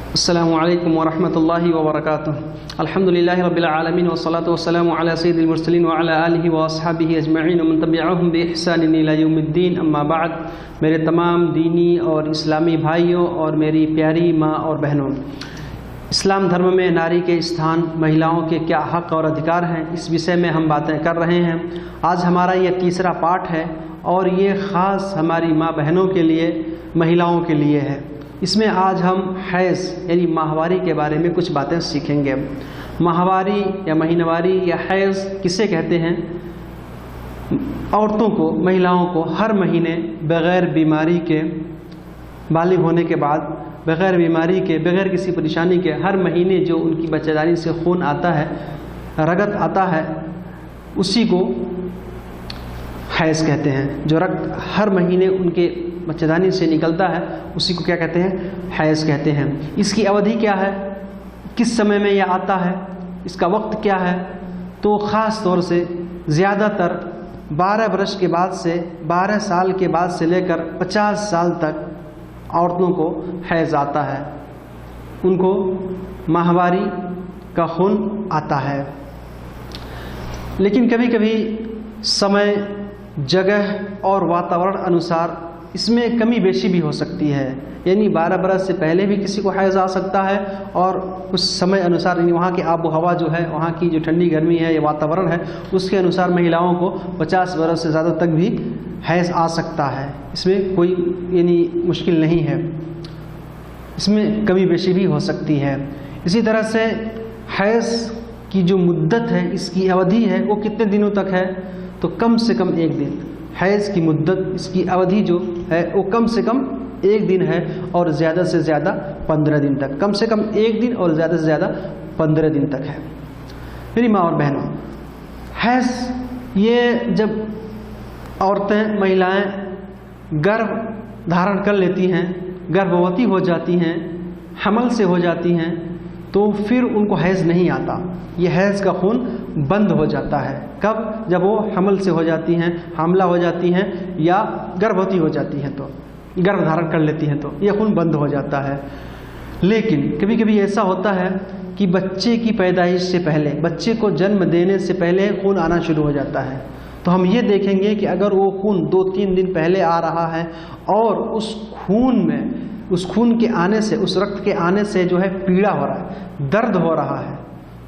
अस्सलामु अलैकुम वरहमतुल्लाहि वबरकातुहू। अल्हम्दुलिल्लाहि रब्बिल आलमीन वस्सलातु वस्सलामु अला सय्यिदिल मुरसलीन व अला आलिहि व अस्हाबिहि अजमईन व मन तबिअहुम बि इहसान इला यौमिद्दीन। अम्मा बाद, मेरे तमाम दीनी और इस्लामी भाइयों और मेरी प्यारी माँ और बहनों, इस्लाम धर्म में नारी के स्थान, महिलाओं के क्या हक़ और अधिकार हैं, इस विषय में हम बातें कर रहे हैं। आज हमारा ये तीसरा पाठ है और ये ख़ास हमारी माँ बहनों के लिए, महिलाओं के लिए है। इसमें आज हम हैज़ यानी माहवारी के बारे में कुछ बातें सीखेंगे। माहवारी या महीनवारी या हैज़ किसे कहते हैं? औरतों को, महिलाओं को हर महीने बग़ैर बीमारी के, बालिग होने के बाद बग़ैर बीमारी के, बग़ैर किसी परेशानी के, हर महीने जो उनकी बच्चेदानी से खून आता है, रगत आता है, उसी को हैज़ कहते हैं। जो रक्त हर महीने उनके बच्चेदानी से निकलता है उसी को क्या कहते हैं? हैज़ कहते हैं। इसकी अवधि क्या है, किस समय में यह आता है, इसका वक्त क्या है? तो ख़ास तौर से ज़्यादातर 12 वर्ष के बाद से, 12 साल के बाद से लेकर 50 साल तक औरतों को हैज़ आता है, उनको माहवारी का खून आता है। लेकिन कभी कभी समय, जगह और वातावरण अनुसार इसमें कमी बेशी भी हो सकती है। यानी 12 बरस से पहले भी किसी को हैज़ आ सकता है और कुछ समय अनुसार, यानी वहाँ की आबो हवा जो है, वहाँ की जो ठंडी गर्मी है या वातावरण है, उसके अनुसार महिलाओं को 50 बरस से ज़्यादा तक भी हैज़ आ सकता है। इसमें कोई यानी मुश्किल नहीं है, इसमें कमी बेशी भी हो सकती है। इसी तरह से हैज़ की जो मुद्दत है, इसकी अवधि है, वो कितने दिनों तक है? तो कम से कम 1 दिन। हैज़ की मुद्दत, इसकी अवधि जो है वो कम से कम 1 दिन है और ज़्यादा से ज़्यादा 15 दिन तक। कम से कम 1 दिन और ज़्यादा से ज़्यादा 15 दिन तक है। मेरी माँ और बहनों, हैज़ ये जब औरतें, महिलाएं गर्भ धारण कर लेती हैं, गर्भवती हो जाती हैं, हमल से हो जाती हैं, तो फिर उनको हैज़ नहीं आता। ये हैज़ का खून बंद हो जाता है। कब? जब वो हमल से हो जाती हैं, हामला हो जाती हैं या गर्भवती हो जाती हैं, तो गर्भ धारण कर लेती हैं, तो यह खून बंद हो जाता है। लेकिन कभी कभी ऐसा होता है कि बच्चे की पैदाइश से पहले, बच्चे को जन्म देने से पहले खून आना शुरू हो जाता है। तो हम ये देखेंगे कि अगर वो खून 2-3 दिन पहले आ रहा है और उस खून में, उस खून के आने से, उस रक्त के आने से जो है पीड़ा हो रहा है, दर्द हो रहा है,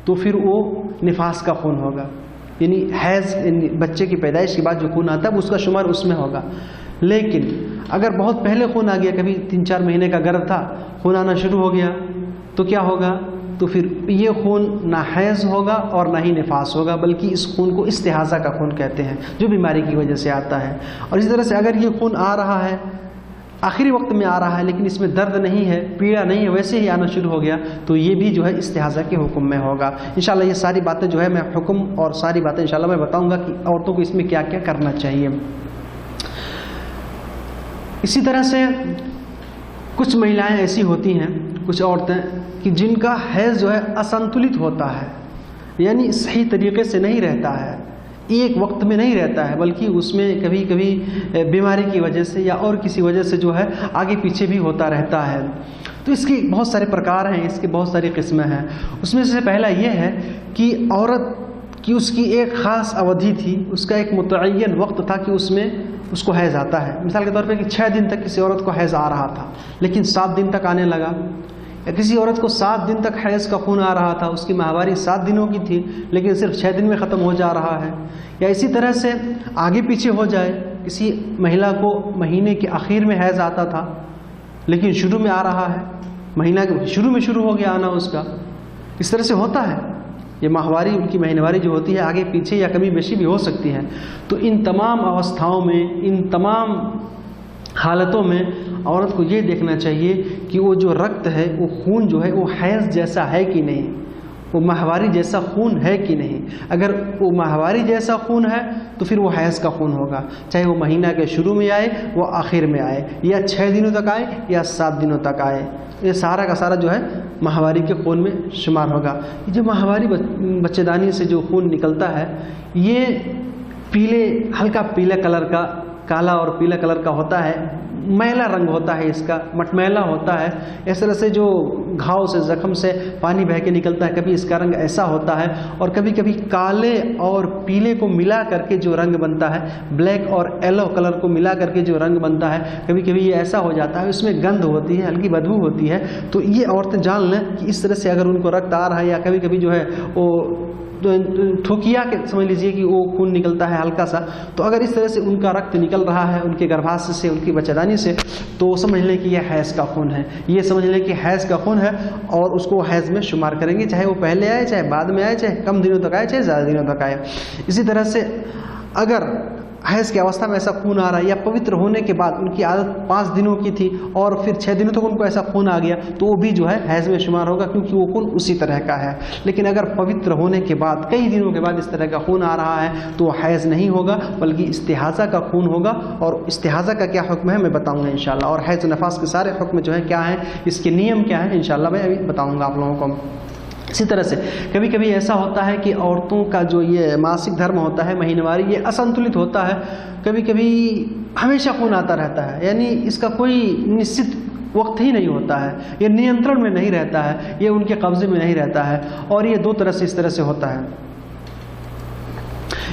तो फिर वो निफास का खून होगा। यानी हैज़, बच्चे की पैदाइश के बाद जो खून आता है उसका शुमार उसमें होगा। लेकिन अगर बहुत पहले खून आ गया, कभी 3-4 महीने का गर्भ था, खून आना शुरू हो गया, तो क्या होगा? तो फिर ये खून ना हैज़ होगा और ना ही निफास होगा, बल्कि इस खून को इस्तिहाज़ा का खून कहते हैं, जो बीमारी की वजह से आता है। और इसी तरह से अगर ये खून आ रहा है, आखिरी वक्त में आ रहा है, लेकिन इसमें दर्द नहीं है, पीड़ा नहीं है, वैसे ही आना शुरू हो गया, तो ये भी जो है इस्तिहाज़ा के हुक्म में होगा। इंशाल्लाह ये सारी बातें जो है मैं हुक्म और सारी बातें इंशाल्लाह मैं बताऊंगा कि औरतों को इसमें क्या क्या करना चाहिए। इसी तरह से कुछ महिलाएं ऐसी होती हैं, कुछ औरतें, कि जिनका हैज़ जो है असंतुलित होता है, यानी सही तरीके से नहीं रहता है, एक वक्त में नहीं रहता है, बल्कि उसमें कभी कभी बीमारी की वजह से या और किसी वजह से जो है आगे पीछे भी होता रहता है। तो इसके बहुत सारे प्रकार हैं, इसके बहुत सारी किस्में हैं। उसमें से पहला ये है कि औरत की उसकी एक ख़ास अवधि थी, उसका एक मुतय्यन वक्त था कि उसमें उसको हैज़ आता है। मिसाल के तौर पर कि 6 दिन तक किसी औरत को हैज़ आ रहा था, लेकिन 7 दिन तक आने लगा, या किसी औरत को 7 दिन तक हैज़ का खून आ रहा था, उसकी माहवारी 7 दिनों की थी, लेकिन सिर्फ 6 दिन में ख़त्म हो जा रहा है। या इसी तरह से आगे पीछे हो जाए, किसी महिला को महीने के आखिर में हैज़ आता था, लेकिन शुरू में आ रहा है, महीना के शुरू में शुरू हो गया आना उसका। इस तरह से होता है। ये माहवारी, उनकी महीनवारी जो होती है, आगे पीछे या कमी बेशी भी हो सकती है। तो इन तमाम अवस्थाओं में, इन तमाम हालतों में औरत को ये देखना चाहिए कि वो जो रक्त है, वो खून जो है, वो हैज़ जैसा है कि नहीं, वो माहवारी जैसा खून है कि नहीं। अगर वो माहवारी जैसा खून है तो फिर वो हैज़ का खून होगा, चाहे वो महीना के शुरू में आए, वो आखिर में आए, या 6 दिनों तक आए या 7 दिनों तक आए। ये सारा का सारा जो है माहवारी के खून में शुमार होगा। ये जो माहवारी बच्चेदानी से जो खून निकलता है, ये पीले, हल्का पीला कलर का, काला और पीला कलर का होता है, मैला रंग होता है, इसका मटमैला होता है। इस तरह से जो घाव से, जख्म से पानी बह के निकलता है, कभी इसका रंग ऐसा होता है, और कभी कभी काले और पीले को मिला करके जो रंग बनता है, ब्लैक और येलो कलर को मिला करके जो रंग बनता है, कभी कभी ये ऐसा हो जाता है, उसमें गंध होती है, हल्की बदबू होती है। तो ये औरतें जान लें कि इस तरह से अगर उनको रक्त आ रहा है, या कभी कभी जो है वो ठोकिया के समझ लीजिए कि वो खून निकलता है हल्का सा, तो अगर इस तरह से उनका रक्त निकल रहा है उनके गर्भाशय से, उनकी बच्चेदानी से, तो समझ लें कि यह हैज़ का खून है। ये समझ लें कि हैज़ का खून है, और उसको हैज़ में शुमार करेंगे, चाहे वो पहले आए, चाहे बाद में आए, चाहे कम दिनों तक आए, चाहे ज़्यादा दिनों तक आए। इसी तरह से अगर हैज़ की अवस्था में ऐसा खून आ रहा है, या पवित्र होने के बाद उनकी आदत 5 दिनों की थी और फिर 6 दिनों तक उनको ऐसा खून आ गया, तो वो भी जो है हैज़ में शुमार होगा, क्योंकि वो खून उसी तरह का है। लेकिन अगर पवित्र होने के बाद कई दिनों के बाद इस तरह का खून आ रहा है, तो हैज़ नहीं होगा, बल्कि इस्तिहाज़ा का खून होगा। और इस्तिहाज़ा का क्या हुक्म है मैं बताऊँगा इंशाअल्लाह, और हैज़ नफास के सारे हुक्म जो है क्या हैं, इसके नियम क्या हैं, इंशाअल्लाह मैं अभी बताऊँगा आप लोगों को। इसी तरह से कभी कभी ऐसा होता है कि औरतों का जो ये मासिक धर्म होता है, महीनवारी, ये असंतुलित होता है। कभी कभी हमेशा खून आता रहता है, यानी इसका कोई निश्चित वक्त ही नहीं होता है, ये नियंत्रण में नहीं रहता है, ये उनके कब्जे में नहीं रहता है। और ये 2 तरह से इस तरह से होता है,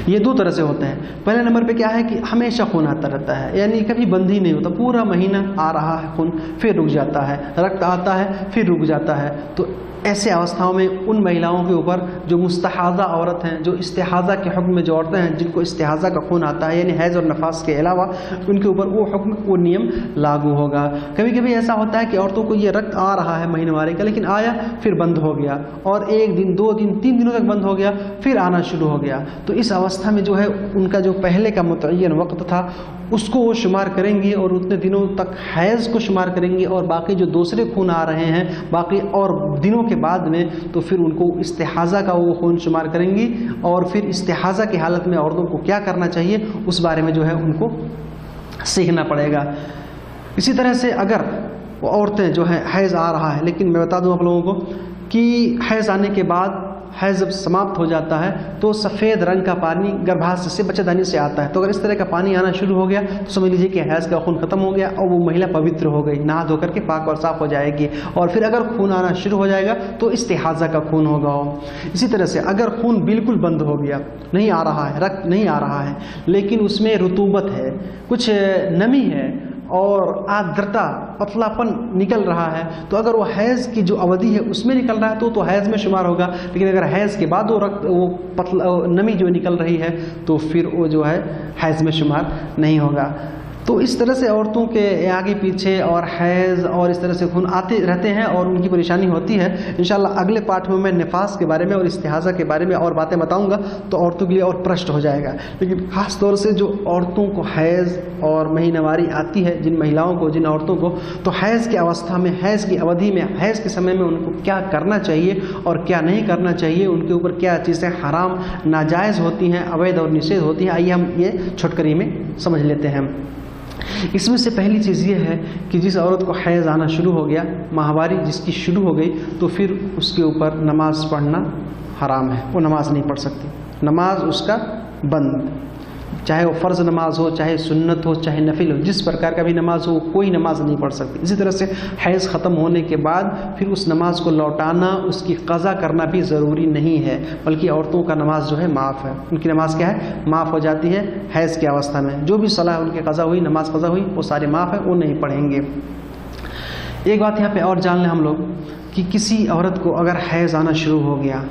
ये 2 तरह से होते हैं। पहले नंबर पे क्या है कि हमेशा खून आता रहता है, यानी कभी बंद ही नहीं होता, पूरा महीना आ रहा है खून, फिर रुक जाता है, रक्त आता है फिर रुक जाता है। तो ऐसे अवस्थाओं में उन महिलाओं के ऊपर जो मुस्तहाज़ा औरत हैं, जो इस्तिहाज़ा के हुक्म में जो औरतें हैं, जिनको इस्तिहाज़ा का खून आता है, यानी हैज़ और नफास के अलावा, उनके ऊपर वो हुक्म, वो नियम लागू होगा। कभी कभी ऐसा होता है कि औरतों को ये रक्त आ रहा है महीनवारी का, लेकिन आया फिर बंद हो गया, और 1 दिन 2 दिन 3 दिनों तक बंद हो गया, फिर आना शुरू हो गया। तो इस अवस्था में जो है उनका जो पहले का मुतय्यन वक्त था उसको वो शुमार करेंगी, और उतने दिनों तक हैज़ को शुमार करेंगी, और बाकी जो दूसरे खून आ रहे हैं बाकी और दिनों के बाद में, तो फिर उनको इस्तिहाज़ा का वो खून शुमार करेंगी। और फिर इस्तिहाज़ा की हालत में औरतों को क्या करना चाहिए उस बारे में जो है उनको सीखना पड़ेगा। इसी तरह से अगर वो औरतें जो है हैज़ आ रहा है, लेकिन मैं बता दूं आप लोगों को कि हैज़ आने के बाद, हैज़ जब समाप्त हो जाता है, तो सफ़ेद रंग का पानी गर्भाशय से, बच्चेदानी से आता है। तो अगर इस तरह का पानी आना शुरू हो गया तो समझ लीजिए कि हैज़ का खून ख़त्म हो गया, और वो महिला पवित्र हो गई, नहा धो करके पाक और साफ़ हो जाएगी। और फिर अगर खून आना शुरू हो जाएगा तो इस्तिहाज़ा का खून होगा। इसी तरह से अगर खून बिल्कुल बंद हो गया, नहीं आ रहा है, रक्त नहीं आ रहा है, लेकिन उसमें रुतूबत है, कुछ नमी है और आर्द्रता, पतलापन निकल रहा है, तो अगर वो हैज़ की जो अवधि है उसमें निकल रहा है तो हैज़ में शुमार होगा। लेकिन अगर हैज़ के बाद वो रक्त, वो नमी जो निकल रही है, तो फिर वो जो है हैज़ में शुमार नहीं होगा। तो इस तरह से औरतों के आगे पीछे और हैज़ और इस तरह से खून आते रहते हैं और उनकी परेशानी होती है। इंशाल्लाह अगले पाठ में मैं निफास के बारे में और इस्तिहाज़ा के बारे में और बातें बताऊंगा, तो औरतों के लिए और प्रश्न हो जाएगा। लेकिन ख़ास तौर से जो औरतों को हैज़ और महीनावारी आती है, जिन महिलाओं को, जिन औरतों को, तो हैज़ की अवस्था में, हैज़ की अवधि में, हैज़ के समय में उनको क्या करना चाहिए और क्या नहीं करना चाहिए, उनके ऊपर क्या चीज़ें हराम, नाजायज़ होती हैं, अवैध और निषेध होती हैं, आइए हम ये छोटकरी में समझ लेते हैं। इसमें से पहली चीज़ ये है कि जिस औरत को हैज़ आना शुरू हो गया, माहवारी जिसकी शुरू हो गई, तो फिर उसके ऊपर नमाज पढ़ना हराम है, वो नमाज नहीं पढ़ सकती, नमाज उसका बंद, चाहे वो फ़र्ज़ नमाज हो, चाहे सुन्नत हो, चाहे नफिल हो, जिस प्रकार का भी नमाज हो, कोई नमाज नहीं पढ़ सकती। इसी तरह से हैज़ ख़त्म होने के बाद फिर उस नमाज को लौटाना, उसकी क़ज़ा करना भी ज़रूरी नहीं है, बल्कि औरतों का नमाज जो है माफ़ है, उनकी नमाज क्या है, माफ़ हो जाती है हैज़ की अवस्था में। जो भी सलाह उनकी क़ज़ा हुई, नमाज क़ज़ा हुई, वो सारे माफ़ है, वो नहीं पढ़ेंगे। एक बात यहाँ पर और जान लें हम लोग कि किसी औरत को अगर हैज़ आना शुरू हो गया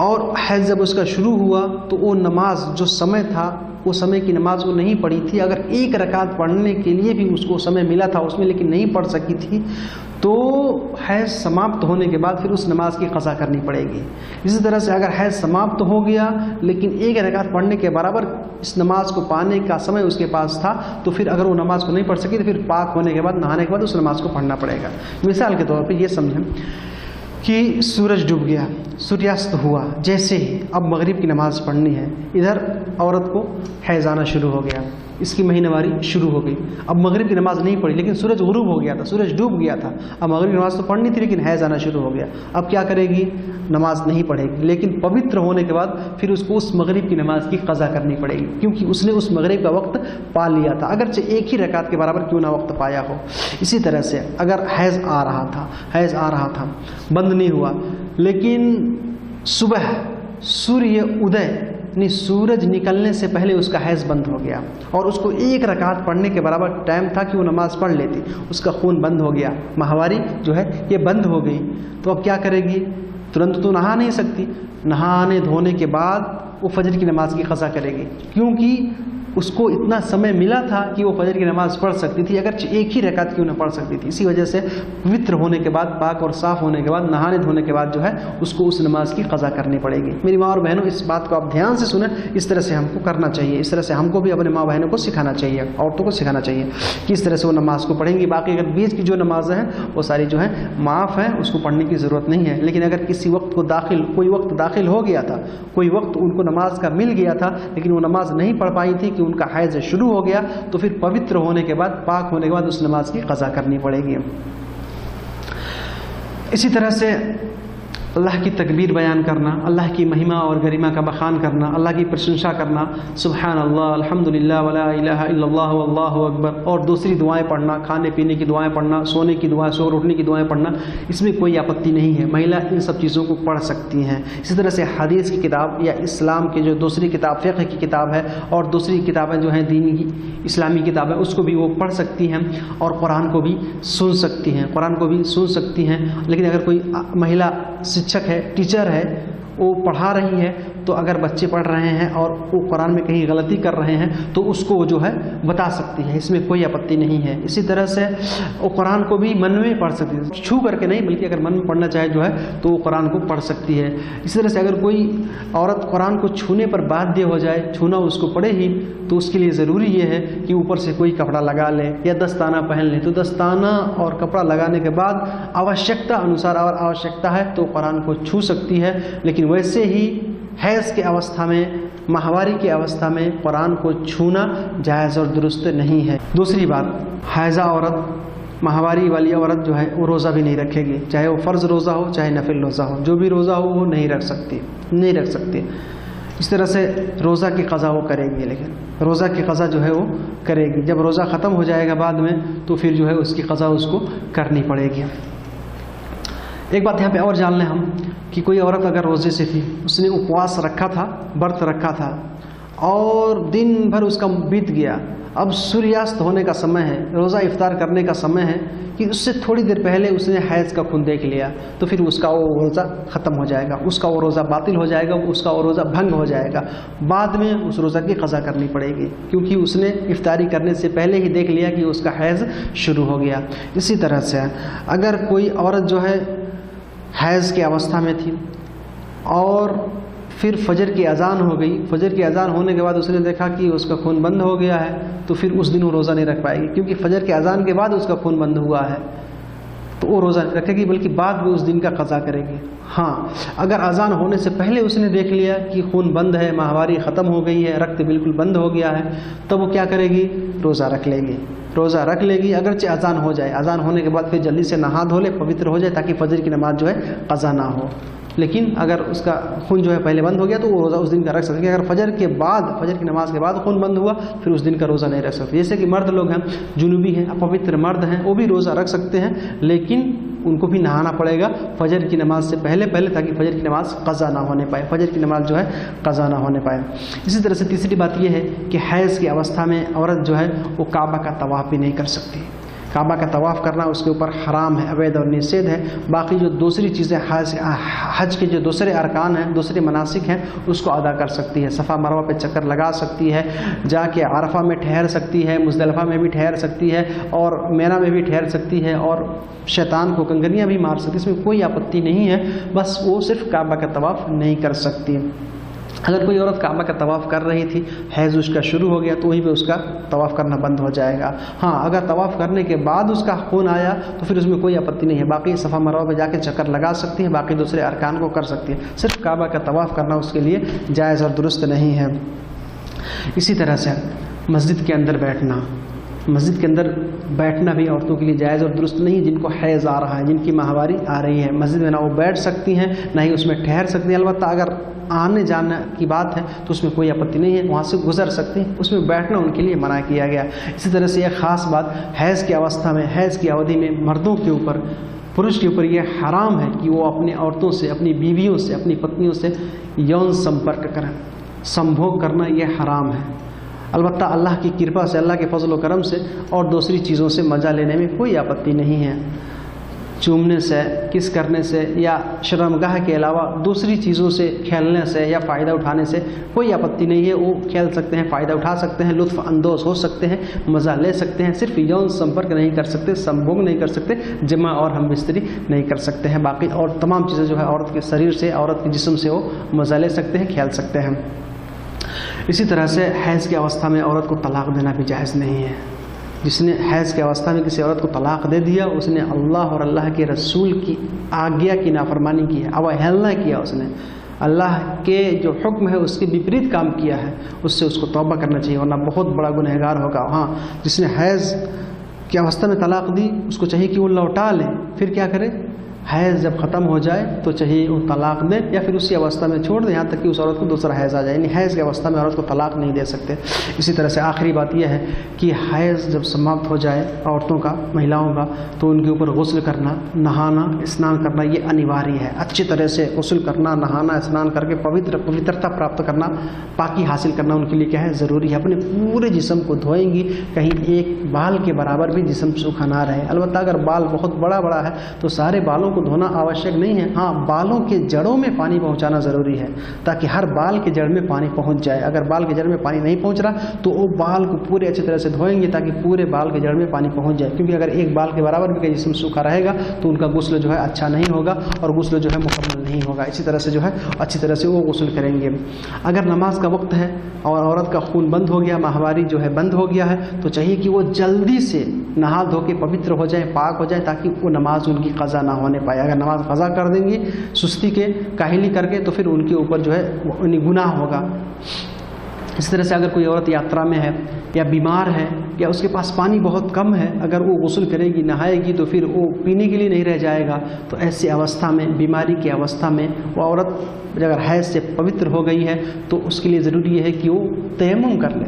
और हैज़ जब उसका शुरू हुआ, तो वो नमाज जो समय था, वो समय की नमाज वो नहीं पढ़ी थी, अगर 1 रकात पढ़ने के लिए भी उसको समय मिला था उसमें, लेकिन नहीं पढ़ सकी थी, तो हैज़ समाप्त होने के बाद फिर उस नमाज की क़ज़ा करनी पड़ेगी। इसी तरह से अगर हैज़ समाप्त हो गया लेकिन 1 रकात पढ़ने के बराबर इस नमाज को पाने का समय उसके पास था, तो फिर अगर वो नमाज को नहीं पढ़ सकी तो फिर पाक होने के बाद, नहाने के बाद उस नमाज को पढ़ना पड़ेगा। मिसाल के तौर पर ये समझें कि सूरज डूब गया, सूर्यास्त हुआ, जैसे ही अब मगरिब की नमाज़ पढ़नी है, इधर औरत को हैज़ आना शुरू हो गया, इसकी महीनावारी शुरू हो गई। अब मगरिब की नमाज नहीं पढ़ी, लेकिन सूरज गुरूब हो गया था, सूरज डूब गया था। अब मगरिब की नमाज तो पढ़नी थी, लेकिन हैज़ आना शुरू हो गया। अब क्या करेगी? नमाज नहीं पढ़ेगी, लेकिन पवित्र होने के बाद फिर उसको उस मगरिब की नमाज की क़ज़ा करनी पड़ेगी, क्योंकि उसने उस मगरिब का वक्त पा लिया था, अगरचे एक ही रकात के बराबर क्यों ना वक्त पाया हो। इसी तरह से अगर हैज़ आ रहा था, बंद नहीं हुआ, लेकिन सुबह सूर्य उदय यानी सूरज निकलने से पहले उसका हैज़ बंद हो गया और उसको एक रकात पढ़ने के बराबर टाइम था कि वो नमाज पढ़ लेती, उसका खून बंद हो गया, माहवारी जो है ये बंद हो गई। तो अब क्या करेगी? तुरंत तो नहा नहीं सकती, नहाने धोने के बाद वो फजर की नमाज की क़ज़ा करेगी, क्योंकि उसको इतना समय मिला था कि वो फजर की नमाज़ पढ़ सकती थी, अगर एक ही रकात क्यों ना पढ़ सकती थी। इसी वजह से पवित्र होने के बाद, पाक और साफ़ होने के बाद, नहाने धोने के बाद जो है उसको उस नमाज की क़ज़ा करनी पड़ेगी। मेरी माँ और बहनों, इस बात को आप ध्यान से सुनें, इस तरह से हमको करना चाहिए, इस तरह से हमको भी अपने माँ बहनों को सिखाना चाहिए, औरतों को सिखाना चाहिए कि इस तरह से वो नमाज को पढ़ेंगी। बाकी अगर बीच की जो नमाज़ें हैं वो सारी जो है माफ़ है, उसको पढ़ने की ज़रूरत नहीं है। लेकिन अगर किसी वक्त को कोई वक्त दाखिल हो गया था, कोई वक्त उनको नमाज का मिल गया था, लेकिन वो नमाज नहीं पढ़ पाई थी कि उनका हैज़ शुरू हो गया, तो फिर पवित्र होने के बाद, पाक होने के बाद उस नमाज की क़ज़ा करनी पड़ेगी। इसी तरह से अल्लाह की तकबीर बयान करना, अल्लाह की महिमा और गरिमा का बखान करना, अल्लाह की प्रशंसा करना, सुबहान अल्लाह, अल्हम्दुलिल्लाह, वला इलाहा इल्लल्लाह, वल्लाहु अकबर, और दूसरी दुआएं पढ़ना, खाने पीने की दुआएं पढ़ना, सोने की दुआ, सो उठने की दुआएं पढ़ना, इसमें कोई आपत्ति नहीं है, महिला इन सब चीज़ों को पढ़ सकती हैं। इसी तरह से हदीस की किताब या इस्लाम की जो दूसरी किताब फ़िक़्ह की किताब है और दूसरी किताबें जो हैं दीनी की इस्लामी किताब है, उसको भी वो पढ़ सकती हैं और कुरान को भी सुन सकती हैं, कुरान को भी सुन सकती हैं। लेकिन अगर कोई महिला शिक्षक है, टीचर है, वो पढ़ा रही है, तो अगर बच्चे पढ़ रहे हैं और वो कुरान में कहीं गलती कर रहे हैं तो उसको जो है बता सकती है, इसमें कोई आपत्ति नहीं है। इसी तरह से वो कुरान को भी मन में पढ़ सकती है, छू करके नहीं, बल्कि अगर मन में पढ़ना चाहे जो है तो वो कुरान को पढ़ सकती है। इसी तरह से अगर कोई औरत कुरान को छूने पर बाध्य हो जाए, छूना उसको पड़े ही, तो उसके लिए ज़रूरी ये है कि ऊपर से कोई कपड़ा लगा ले या दस्ताना पहन ले। तो दस्ताना और कपड़ा लगाने के बाद आवश्यकता अनुसार, और आवश्यकता है तो कुरान को छू सकती है, लेकिन वैसे ही हैज़ की अवस्था में, माहवारी की अवस्था में कुरान को छूना जायज़ और दुरुस्त नहीं है। दूसरी बात, हैज़ा औरत, माहवारी वाली औरत जो है वो रोज़ा भी नहीं रखेगी, चाहे वो फ़र्ज़ रोज़ा हो चाहे नफिल रोज़ा हो, जो भी रोज़ा हो वो नहीं रख सकती। इस तरह से रोज़ा की क़ज़ा वो करेगी, लेकिन रोज़ा की क़ज़ा जो है वो करेगी। जब रोज़ा ख़त्म हो जाएगा बाद में, तो फिर जो है उसकी क़ज़ा उसको करनी पड़ेगी। एक बात यहाँ पे और जान लें हम कि कोई औरत अगर रोज़े से थी, उसने उपवास रखा था, व्रत रखा था, और दिन भर उसका बीत गया, अब सूर्यास्त होने का समय है, रोज़ा इफ्तार करने का समय है, कि उससे थोड़ी देर पहले उसने हैज़ का खून देख लिया, तो फिर उसका वो रोज़ा ख़त्म हो जाएगा, उसका वो रोज़ा बातिल हो जाएगा, उसका वो रोज़ा भंग हो जाएगा। बाद में उस रोज़ा की क़ज़ा करनी पड़ेगी, क्योंकि उसने इफ्तारी करने से पहले ही देख लिया कि उसका हैज़ शुरू हो गया। इसी तरह से अगर कोई औरत जो है हैज़ की अवस्था में थी और फिर फजर की अज़ान हो गई, फजर की अज़ान होने के बाद उसने देखा कि उसका खून बंद हो गया है, तो फिर उस दिन वो रोज़ा नहीं रख पाएगी, क्योंकि फजर के अज़ान के बाद उसका खून बंद हुआ है, तो वो रोज़ा नहीं रखेगी, बल्कि बाद में उस दिन का क़ज़ा करेगी। हाँ, अगर अज़ान होने से पहले उसने देख लिया कि खून बंद है, माहवारी ख़त्म हो गई है, रक्त बिल्कुल बंद हो गया है, तब वो क्या करेगी? रोज़ा रख लेगी, रोज़ा रख लेगी, अगरचे अज़ान हो जाए, अज़ान होने के बाद फिर जल्दी से नहा धो ले, पवित्र हो जाए, ताकि फजर की नमाज जो है क़ज़ा ना हो। लेकिन अगर उसका खून जो है पहले बंद हो गया तो वो रोज़ा उस दिन का रख सकते हैं। अगर फजर की नमाज के बाद खून बंद हुआ, फिर उस दिन का रोज़ा नहीं रख सकते। जैसे कि मर्द लोग हैं, जुनूबी हैं, अपवित्र मर्द हैं, वो भी रोज़ा रख सकते हैं, लेकिन उनको भी नहाना पड़ेगा फजर की नमाज से पहले, ताकि फजर की नमाज क़ज़ा ना होने पाए, फजर की नमाज जो है क़ज़ा ना होने पाए। इसी तरह से तीसरी बात यह है कि हैज़ की अवस्था में औरत जो है वो काबा का तवाफ़ भी नहीं कर सकती। काबा का तवाफ़ करना उसके ऊपर हराम है, अवैध और निषेध है। बाकी जो दूसरी चीज़ें हज के जो दूसरे अरकान हैं, दूसरे मनासिक हैं, उसको अदा कर सकती है। सफ़ा मरवा पे चक्कर लगा सकती है, जाके अरफा में ठहर सकती है, मुज़दलिफ़ा में भी ठहर सकती है, और मेना में भी ठहर सकती है, और शैतान को कंगनियाँ भी मार सकती है, इसमें कोई आपत्ति नहीं है। बस वो सिर्फ काबा का तवाफ़ नहीं कर सकती। अगर कोई औरत काबा का तवाफ़ कर रही थी, हैज़ उसका शुरू हो गया, तो वहीं पे उसका तवाफ़ करना बंद हो जाएगा। हाँ, अगर तवाफ़ करने के बाद उसका खून आया तो फिर उसमें कोई आपत्ति नहीं है, बाकी सफ़ा मरवा पे जाके चक्कर लगा सकती है, बाकी दूसरे अरकान को कर सकती है। सिर्फ काबा का तवाफ़ करना उसके लिए जायज़ और दुरुस्त नहीं है। इसी तरह से मस्जिद के अंदर बैठना, मस्जिद के अंदर बैठना भी औरतों के लिए जायज़ और दुरुस्त नहीं। जिनको हैज़ आ रहा है, जिनकी माहवारी आ रही है, मस्जिद में ना वो बैठ सकती हैं, ना ही उसमें ठहर सकती हैं। अलबत्ता अगर आने जाने की बात है तो उसमें कोई आपत्ति नहीं है, वहाँ से गुजर सकती हैं, उसमें बैठना उनके लिए मना किया गया। इसी तरह से एक ख़ास बात, हैज़ की अवस्था में, हैज़ की अवधि में मर्दों के ऊपर, पुरुष के ऊपर यह हराम है कि वो अपने औरतों से, अपनी बीवियों से, अपनी पत्नियों से यौन संपर्क करें, संभोग करना यह हराम है। अलबत्ता अल्लाह की कृपा से, अल्लाह के फजल व करम से और दूसरी चीज़ों से मज़ा लेने में कोई आपत्ति नहीं है। चूमने से, किस करने से या शर्मगाह के अलावा दूसरी चीज़ों से खेलने से या फ़ायदा उठाने से कोई आपत्ति नहीं है। वो खेल सकते हैं, फ़ायदा उठा सकते हैं, लुत्फ़ अंदोज़ हो सकते हैं, मज़ा ले सकते हैं। सिर्फ यौन संपर्क नहीं कर सकते, संभोग नहीं कर सकते, जमा और हम बिस्तरी नहीं कर सकते हैं। बाकी और तमाम चीज़ें जो है औरत के शरीर से, औरत के जिस्म से वो मज़ा ले सकते हैं, खेल सकते हैं। इसी तरह से हैज़ की अवस्था में औरत को तलाक़ देना भी जायज़ नहीं है। जिसने हैज़ की अवस्था में किसी औरत को तलाक़ दे दिया, उसने अल्लाह और अल्लाह के रसूल की आज्ञा की नाफरमानी की है, अवहेलना किया, उसने अल्लाह के जो हुक्म है उसके विपरीत काम किया है। उससे उसको तौबा करना चाहिए, वरना बहुत बड़ा गुनहगार होगा। हाँ, जिसने हैज़ की अवस्था में तलाक़ दी, उसको चाहिए कि वो लौटा ले। फिर क्या करे? हैज़ जब ख़त्म हो जाए तो चाहिए वो तलाक़ दे या फिर उसी अवस्था में छोड़ दे, यहाँ तक कि उस औरत को दूसरा हैज़ आ जाए। यानी हैज़ की अवस्था में औरत को तलाक़ नहीं दे सकते। इसी तरह से आखिरी बात यह है कि हैज़ जब समाप्त हो जाए औरतों का, महिलाओं का, तो उनके ऊपर गुस्ल करना, नहाना, स्नान करना ये अनिवार्य है। अच्छी तरह से गुस्ल करना, नहाना, स्नान करके पवित्रता प्राप्त करना, पाकी हासिल करना उनके लिए क्या है? ज़रूरी है। अपने पूरे जिस्म को धोएंगी, कहीं एक बाल के बराबर भी जिस्म सूखा ना रहे। अलबत्ता अगर बाल बहुत बड़ा है तो सारे बालों को धोना आवश्यक नहीं है। हाँ, बालों के जड़ों में पानी पहुंचाना ज़रूरी है ताकि हर बाल के जड़ में पानी पहुंच जाए। अगर बाल के जड़ में पानी नहीं पहुंच रहा तो वो बाल को पूरे अच्छी तरह से धोएंगे ताकि पूरे बाल के जड़ में पानी पहुंच जाए, क्योंकि अगर एक बाल के बराबर भी जिस्म सूखा रहेगा तो उनका गुस्ल जो है अच्छा नहीं होगा और गुस्ल जो है मुकम्मल नहीं होगा। इसी तरह से जो है अच्छी तरह से वो गुस्ल करेंगे। अगर नमाज का वक्त है और औरत का खून बंद हो गया, माहवारी जो है बंद हो गया है, तो चाहिए कि वो जल्दी से नहा धो के पवित्र हो जाए, पाक हो जाए, ताकि वो नमाज उनकी क़ज़ा ना होने पाए। अगर नमाज क़ज़ा कर देंगी सुस्ती के, काहिली करके, तो फिर उनके ऊपर जो है गुनाह होगा। इस तरह से अगर कोई औरत यात्रा में है या बीमार है या उसके पास पानी बहुत कम है, अगर वो गुस्ल करेगी, नहाएगी, तो फिर वो पीने के लिए नहीं रह जाएगा। तो ऐसी अवस्था में, बीमारी की अवस्था में वो औरत अगर हैज़ से पवित्र हो गई है तो उसके लिए ज़रूरी है कि वो तयम्मुम कर ले,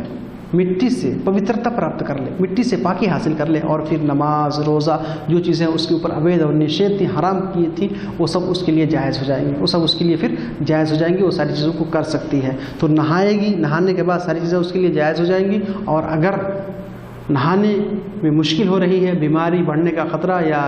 मिट्टी से पवित्रता प्राप्त कर ले, मिट्टी से पाकी हासिल कर ले, और फिर नमाज, रोज़ा, जो चीज़ें उसके ऊपर अवैध और निषेध थी, हराम की थी, वो सब उसके लिए जायज़ हो जाएंगी। वो सब उसके लिए फिर जायज़ हो जाएंगी। वो सारी चीज़ों को कर सकती है। तो नहाएगी, नहाने के बाद सारी चीज़ें उसके लिए जायज़ हो जाएंगी। और अगर नहाने में मुश्किल हो रही है, बीमारी बढ़ने का ख़तरा या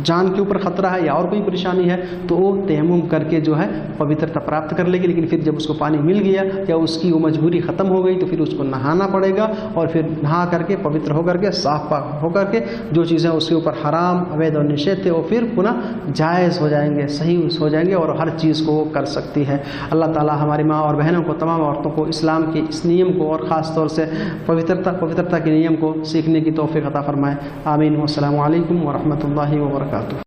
जान के ऊपर ख़तरा है या और कोई परेशानी है, तो वो तयम्मुम करके जो है पवित्रता प्राप्त कर लेगी। लेकिन फिर जब उसको पानी मिल गया या उसकी वो मजबूरी ख़त्म हो गई तो फिर उसको नहाना पड़ेगा, और फिर नहा करके पवित्र होकर के, साफ पाक होकर के, जो चीज़ें उसके ऊपर हराम, अवैध और निषेध थे वो फिर पुनः जायज़ हो जाएंगे, सही हो जाएंगे, और हर चीज़ को वो कर सकती है। अल्लाह ताला हमारी माँ और बहनों को, तमाम औरतों को इस्लाम के इस नियम को और ख़ास तौर से पवित्रता के नियम को सीखने की तौफ़ीक़ अता फ़रमाए। आमीन। वस्सलामु अलैकुम व रहमतुल्लाहि व बरकातुहू।